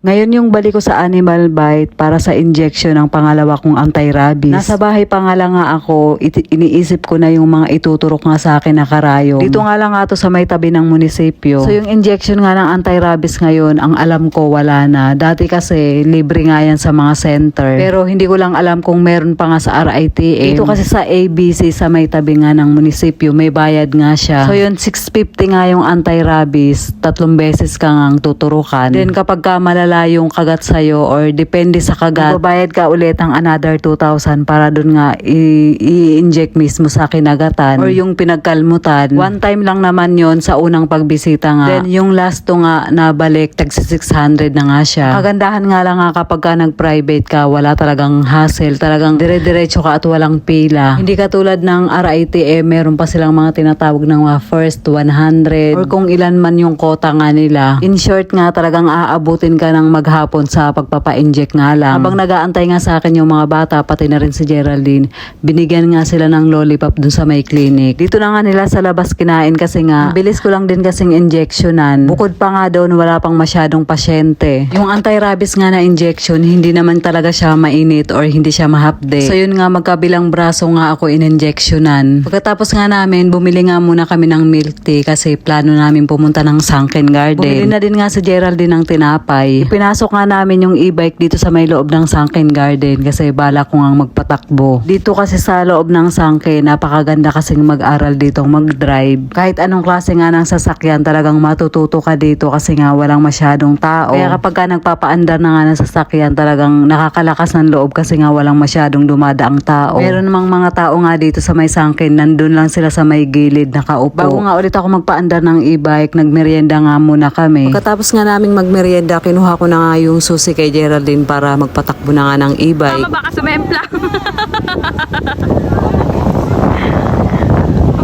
Ngayon yung balik ko sa Animal Bite para sa injection ng pangalawa kong anti-rabies. Nasa bahay pa nga lang nga ako, iniisip ko na yung mga ituturok nga sa akin na karayom. Dito nga lang nga to sa may tabi ng munisipyo. So yung injection nga ng anti-rabies ngayon, ang alam ko wala na. Dati kasi libre nga yan sa mga center. Pero hindi ko lang alam kung meron pa nga sa RITM. Dito kasi sa ABC sa may tabi nga ng munisipyo, may bayad nga siya. So yun, 650 nga yung anti-rabies, 3 beses ka ngang tuturukan. Then kapag ka malala yung kagat sa'yo or depende sa kagat, babayad ka ulit ng another 2,000 para dun nga i-inject mismo sa kinagatan or yung pinagkalmutan. One time lang naman yon sa unang pagbisita nga. Then yung last to nga nabalik, tagsi 600 na nga siya. Kagandahan nga lang nga kapag ka nag-private ka, wala talagang hassle, talagang dire-diretso ka at walang pila. Hindi katulad ng RITM, meron pa silang mga tinatawag ng mga first 100 or kung ilan man yung quota nga nila. In short nga, talagang aabutin ka ng maghapon sa pagpapa-inject nga lang. Habang nag-aantay nga sa akin yung mga bata, pati na rin si Geraldine, binigyan nga sila ng lollipop dun sa may clinic. Dito na nga nila sa labas kinain kasi nga, bilis ko lang din kasing injectionan. Bukod pa nga doon, wala pang masyadong pasyente. Yung anti-rabies nga na injection, hindi naman talaga siya mainit or hindi siya mahapde. So yun nga, magkabilang braso nga ako in-injectionan. Pagkatapos nga namin, bumili nga muna kami ng milk tea kasi plano namin pumunta ng Sunken Garden. Bumili na din nga si Geraldine ng tinapay. Pinasok nga namin yung e-bike dito sa may loob ng Sunken Garden kasi bala ko nga magpatakbo. Dito kasi sa loob ng Sunken, napakaganda kasing mag-aral dito, mag-drive. Kahit anong klase nga ng sasakyan, talagang matututo ka dito kasi nga walang masyadong tao. Kaya kapag ka nagpapaandar na nga ng sasakyan, talagang nakakalakas ng loob kasi nga walang masyadong dumadaang tao. Meron namang mga tao nga dito sa may Sunken, nandun lang sila sa may gilid nakaupo. Bago nga ulit ako magpaandar ng e-bike, nagmerienda nga muna kami. Pagkatapos nga naming magmerienda, kinuha ko na nga yung susi kay Geraldine para magpatakbo na nga ng e-bike. Tama baka sumempla.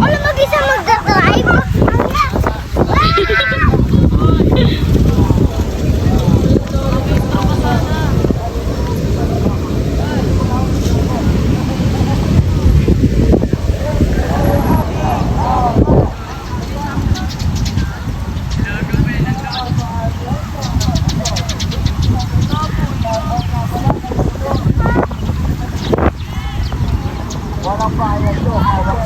Wala mag-isa mag-drive.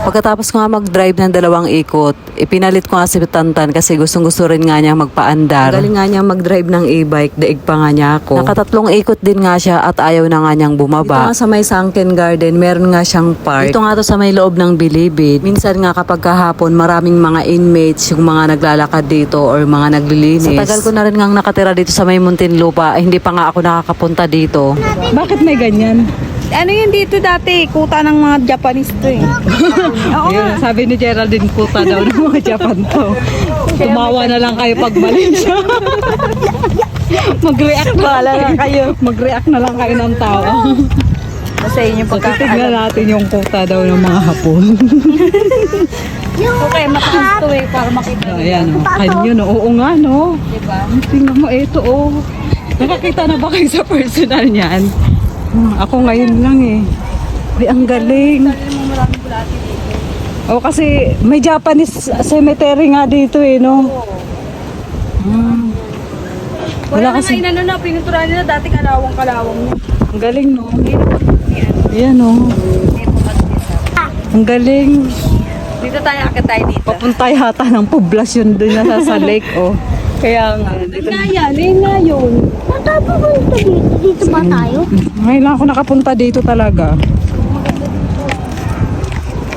Pagkatapos nga mag-drive ng 2 ikot, ipinalit ko nga si Tantan kasi gustong-gusto rin nga niya magpaandar. Galing nga niya mag-drive ng e-bike, daig pa nga niya ako. Nakatatlong ikot din nga siya at ayaw na nga niyang bumaba. Dito nga sa may Sunken Garden, meron nga siyang park. Dito nga to sa may loob ng Bilibid. Minsan nga kapag kahapon, maraming mga inmates, yung mga naglalakad dito or mga naglilinis. Sa tagal ko na rin nga nakatira dito sa may Muntinlupa, hindi pa nga ako nakakapunta dito. Bakit may ganyan? Ano yun dito dati? Kuta ng mga Japanese to eh. Oo nga. Sabi ni Geraldine, kuta daw ng mga Japan to. Tumawa na lang kayo pag mali siya. Mag-react na lang kayo. Mag-react na lang kayo ng tao. Sa inyo So, titignan natin yung kuta daw ng mga Hapon. Okay, mataas to eh para makita. Ayan, oh. Kanyo, no? Oo nga, no? Diba? Tingnan mo, ito, oh. Nakakita na ba kayo sa personal niyan? Ako ngayon lang, eh. Ay, ang galing. Oh, kasi may Japanese cemetery nga dito, eh, no? Wala kasi inano na, pinuturahan nila dati kalawang-kalawang niya. Ang galing, no? Ayan, no? Ang galing. Dito tayo, akit tayo dito. Papunta yata ng poblasyon doon na sa lake, oh. Kaya nga. Ayun na yun. Matapunta dito. Dito ba tayo? Ngayon lang ako nakapunta dito talaga.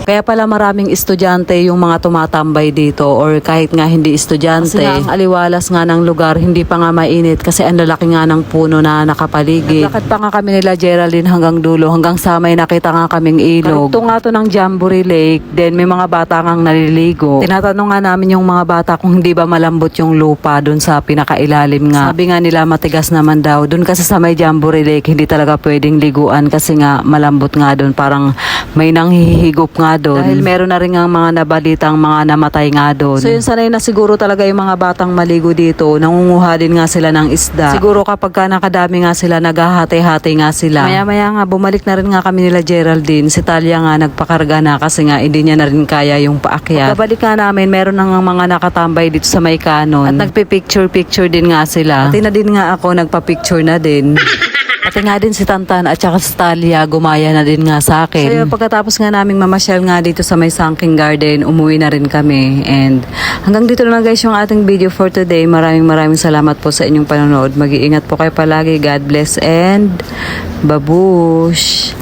Kaya pala maraming estudyante yung mga tumatambay dito or kahit nga hindi estudyante. Kasi ang aliwalas nga ng lugar, hindi pa nga mainit kasi ang lalaki nga ng puno na nakapaligid. Naglakad pa nga kami nila Geraldine hanggang dulo, hanggang sa may nakita nga kaming ilog. Karugtong nga to ng Jamboree Lake, then may mga bata ngang naliligo. Tinatanong nga namin yung mga bata kung hindi ba malambot yung lupa dun sa pinakailalim nga. Sabi nga nila matigas naman daw. Dun kasi sa may Jamboree Lake, hindi talaga pwedeng liguan kasi nga malambot nga dun. Parang may nanghihigop nga doon. Dahil meron na rin nga mga nabalitang mga namatay nga doon. So yun, sanay na siguro talaga yung mga batang maligo dito. Nangunguha din nga sila ng isda. Siguro kapag ka nakadami nga sila, naghahati-hati nga sila. Maya-maya nga, bumalik na rin nga kami nila Geraldine. Si Talia nga nagpakarga na kasi nga hindi niya na rin kaya yung paakyat. Pagkabalik nga namin, meron na nga mga nakatambay dito sa may kanon. At nagpipicture-picture din nga sila. Pati na din nga ako, nagpa-picture na din. Pati nga din si Tantan at saka si Talia, gumaya na din nga sa akin. So yun, pagkatapos nga naming mamasyal nga dito sa may Sunking Garden, umuwi na rin kami. And hanggang dito na lang guys yung ating video for today. Maraming salamat po sa inyong panonood. Mag-iingat po kayo palagi. God bless and babush!